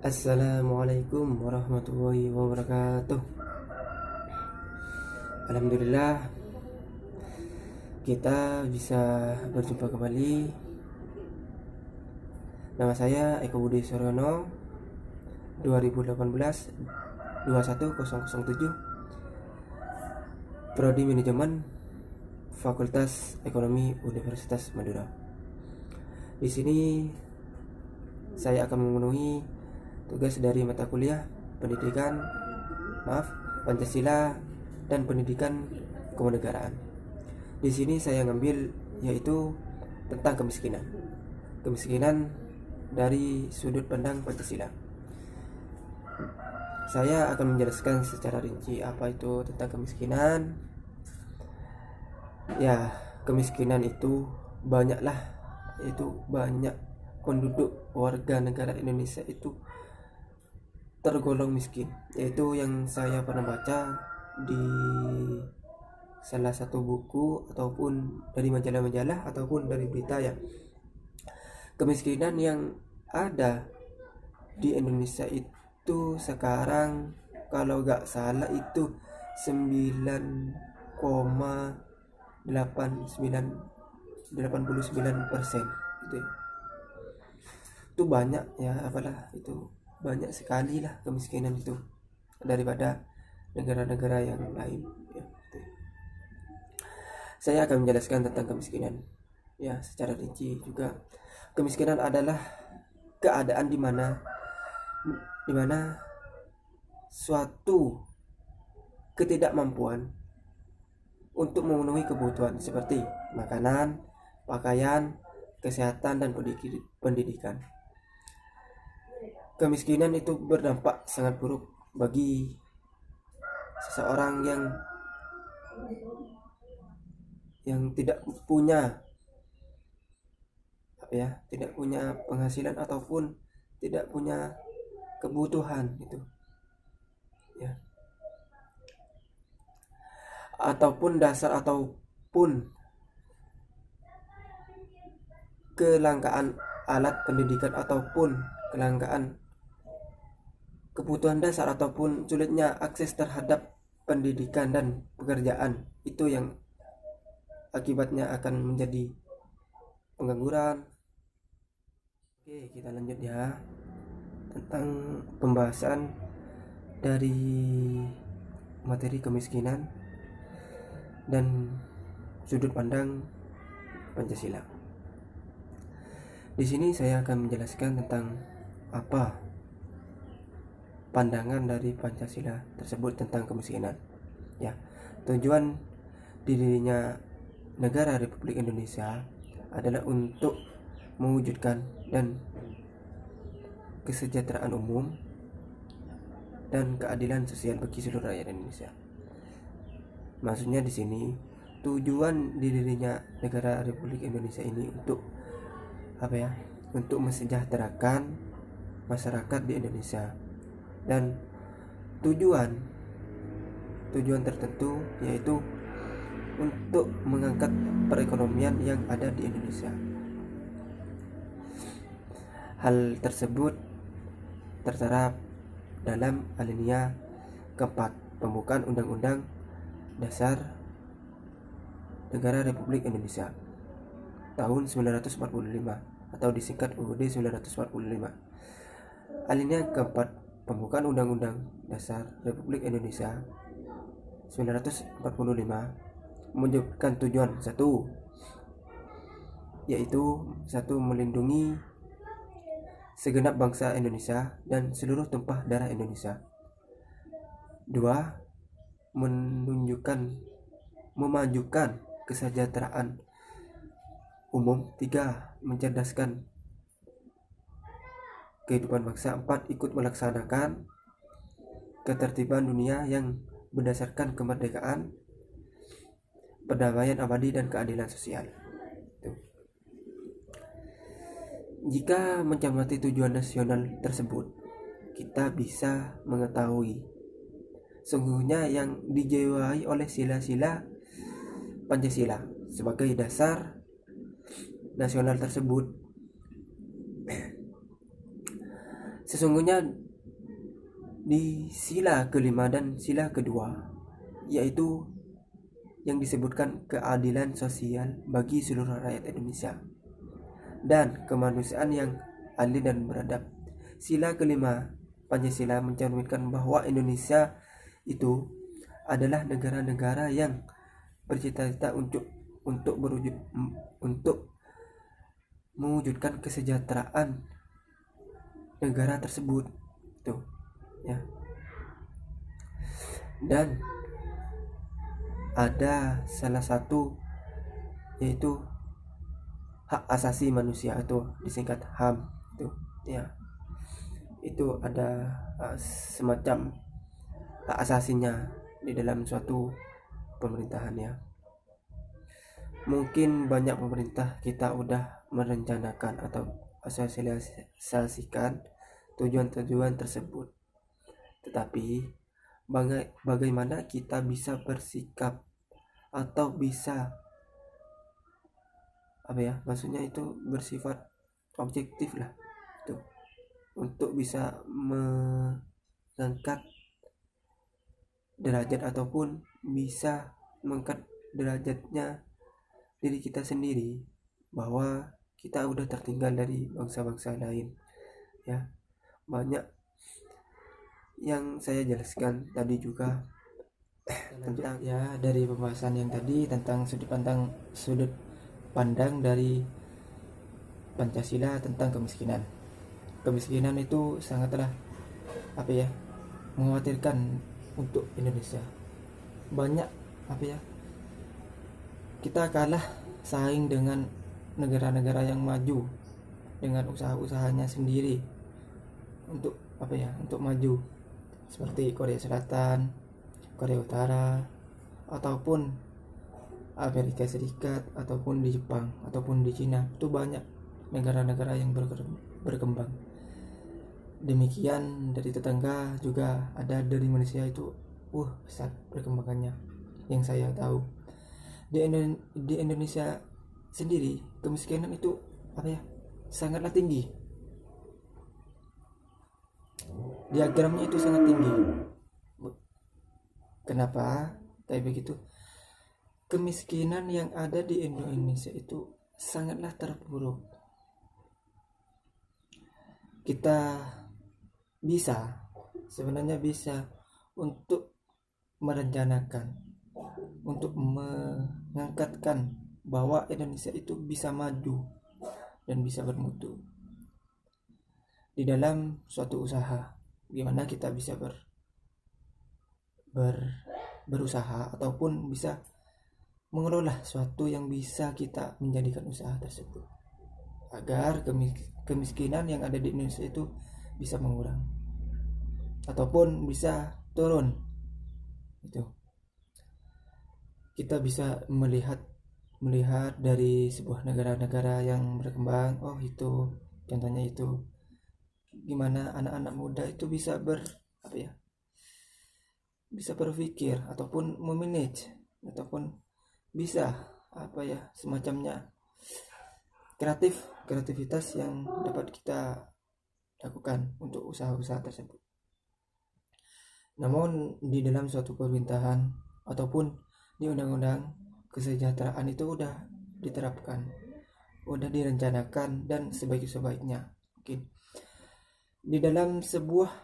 Assalamualaikum warahmatullahi wabarakatuh. Alhamdulillah kita bisa berjumpa kembali. Nama saya Eko Budi Suryono, 2018 21007, Prodi Manajemen, Fakultas Ekonomi Universitas Madura. Di sini saya akan memenuhi tugas dari mata kuliah Pancasila dan Pendidikan Kewarganegaraan. Di sini saya ngambil yaitu tentang kemiskinan. Kemiskinan dari sudut pandang Pancasila. Saya akan menjelaskan secara rinci apa itu tentang kemiskinan. Ya, kemiskinan itu banyaklah, itu banyak penduduk warga negara Indonesia itu tergolong miskin, yaitu yang saya pernah baca di salah satu buku ataupun dari majalah-majalah ataupun dari berita ya. Kemiskinan yang ada di Indonesia itu sekarang kalau gak salah itu 9,89% gitu ya. Itu banyak ya, apalah itu banyak sekali lah kemiskinan itu daripada negara-negara yang lain ya. Saya akan menjelaskan tentang kemiskinan ya secara rinci juga. Kemiskinan adalah keadaan di mana suatu ketidakmampuan untuk memenuhi kebutuhan seperti makanan, pakaian, kesehatan, dan pendidikan. Kemiskinan itu berdampak sangat buruk bagi seseorang yang tidak punya tidak punya penghasilan ataupun tidak punya kebutuhan gitu ya, ataupun dasar ataupun kelangkaan alat pendidikan ataupun kelangkaan kebutuhan dasar ataupun sulitnya akses terhadap pendidikan dan pekerjaan, itu yang akibatnya akan menjadi pengangguran. Oke, kita lanjut ya tentang pembahasan dari materi kemiskinan dan sudut pandang Pancasila. Di sini saya akan menjelaskan tentang apa pandangan dari Pancasila tersebut tentang kemiskinan. Ya, tujuan dirinya negara Republik Indonesia adalah untuk mewujudkan dan kesejahteraan umum dan keadilan sosial bagi seluruh rakyat Indonesia. Maksudnya di sini tujuan dirinya negara Republik Indonesia ini untuk untuk mensejahterakan masyarakat di Indonesia, dan tujuan tertentu yaitu untuk mengangkat perekonomian yang ada di Indonesia. Hal tersebut tertera dalam alinea keempat pembukaan Undang-Undang Dasar Negara Republik Indonesia tahun 1945 atau disingkat UUD 1945. Alinea keempat pembukaan Undang-Undang Dasar Republik Indonesia 1945 menyebutkan tujuan satu, yaitu melindungi segenap bangsa Indonesia dan seluruh tumpah darah Indonesia. 2. Memajukan kesejahteraan umum. 3. Mencerdaskan kehidupan bangsa. 4. Ikut melaksanakan ketertiban dunia yang berdasarkan kemerdekaan, perdamaian abadi, dan keadilan sosial. Jika mencermati tujuan nasional tersebut, kita bisa mengetahui sungguhnya yang dijiwai oleh sila-sila Pancasila sebagai dasar nasional tersebut Sesungguhnya di sila kelima dan sila kedua, yaitu yang disebutkan keadilan sosial bagi seluruh rakyat Indonesia dan kemanusiaan yang adil dan beradab. Sila kelima Pancasila mencerminkan bahwa Indonesia itu adalah negara-negara yang bercita-cita untuk berwujud untuk mewujudkan kesejahteraan negara tersebut tuh ya. Dan ada salah satu yaitu hak asasi manusia atau disingkat HAM itu ya. Itu ada semacam hak asasinya di dalam suatu pemerintahan ya. Mungkin banyak pemerintah kita udah merencanakan atau sosialisasikan tujuan-tujuan tersebut. Tetapi bagaimana kita bisa bersikap atau bisa maksudnya itu bersifat objektif lah itu untuk bisa mengangkat derajat ataupun bisa mengangkat derajatnya diri kita sendiri, bahwa kita udah tertinggal dari bangsa-bangsa lain ya. Banyak yang saya jelaskan tadi juga tentang ya, dari pembahasan yang tadi tentang sudut pandang dari Pancasila tentang kemiskinan. Kemiskinan itu sangatlah mengkhawatirkan untuk Indonesia. Banyak kita kalah saing dengan negara-negara yang maju dengan usaha-usahanya sendiri untuk untuk maju, seperti Korea Selatan, Korea Utara, ataupun Amerika Serikat, ataupun di Jepang, ataupun di Cina. Itu banyak negara-negara yang berkembang. Demikian dari tetangga juga ada, dari Malaysia itu besar perkembangannya yang saya tahu. Di Indonesia sendiri kemiskinan itu sangatlah tinggi. Diagramnya itu sangat tinggi. Kenapa kayak begitu? Kemiskinan yang ada di Indonesia itu sangatlah terpuruk. Kita sebenarnya bisa untuk merencanakan, untuk mengangkatkan bahwa Indonesia itu bisa maju dan bisa bermutu di dalam suatu usaha. Gimana kita bisa berusaha ataupun bisa mengelola suatu yang bisa kita menjadikan usaha tersebut, agar kemiskinan yang ada di Indonesia itu bisa mengurang ataupun bisa turun. Itu kita bisa melihat dari sebuah negara-negara yang berkembang. Itu contohnya, itu gimana anak-anak muda itu bisa bisa berpikir ataupun memanage ataupun bisa semacamnya kreativitas yang dapat kita lakukan untuk usaha-usaha tersebut. Namun di dalam suatu pemerintahan ataupun di undang-undang kesejahteraan itu udah diterapkan, udah direncanakan dan sebaik-baiknya mungkin. Di dalam sebuah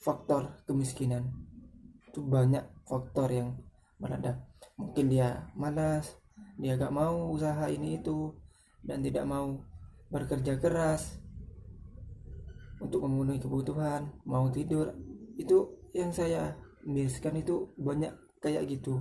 faktor kemiskinan itu banyak faktor yang meledak. Mungkin dia malas, dia gak mau usaha ini itu, dan tidak mau bekerja keras untuk memenuhi kebutuhan, mau tidur. Itu yang saya miriskan, itu banyak kayak gitu.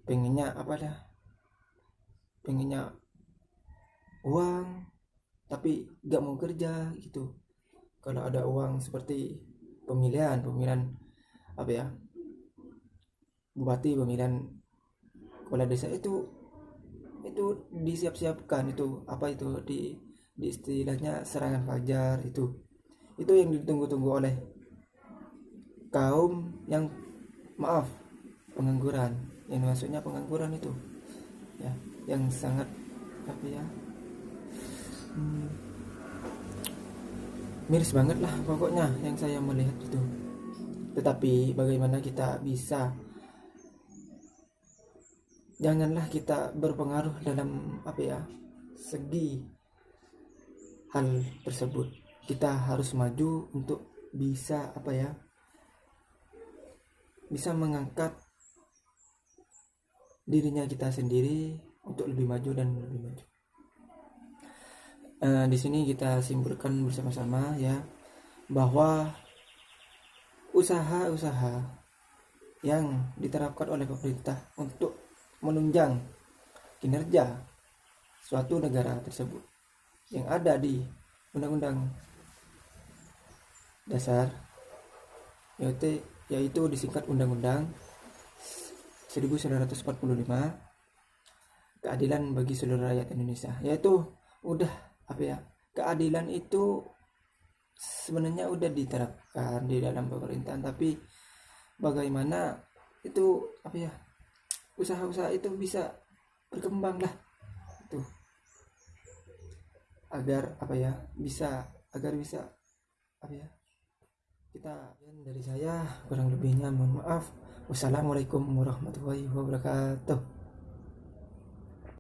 Pengennya uang tapi gak mau kerja gitu. Kalau ada uang seperti pemilihan bupati, pemilihan kepala desa itu disiap-siapkan, itu di istilahnya serangan fajar. Itu yang ditunggu-tunggu oleh kaum yang pengangguran, yang maksudnya pengangguran itu ya, yang sangat miris banget lah pokoknya yang saya melihat itu. Tetapi bagaimana kita bisa, janganlah kita berpengaruh dalam apa ya, segi hal tersebut. Kita harus maju untuk bisa apa ya, bisa mengangkat dirinya kita sendiri untuk lebih maju dan lebih maju. Di sini kita simpulkan bersama-sama ya, bahwa usaha-usaha yang diterapkan oleh pemerintah untuk menunjang kinerja suatu negara tersebut yang ada di Undang-Undang Dasar, yaitu disingkat Undang-Undang 1945, keadilan bagi seluruh rakyat Indonesia. Yaitu udah apa ya, keadilan itu sebenarnya udah diterapkan di dalam pemerintahan, tapi bagaimana itu apa ya, usaha-usaha itu bisa berkembang lah itu, agar apa ya, agar bisa apa ya, kita. Dari saya kurang lebihnya mohon maaf. Wassalamualaikum warahmatullahi wabarakatuh.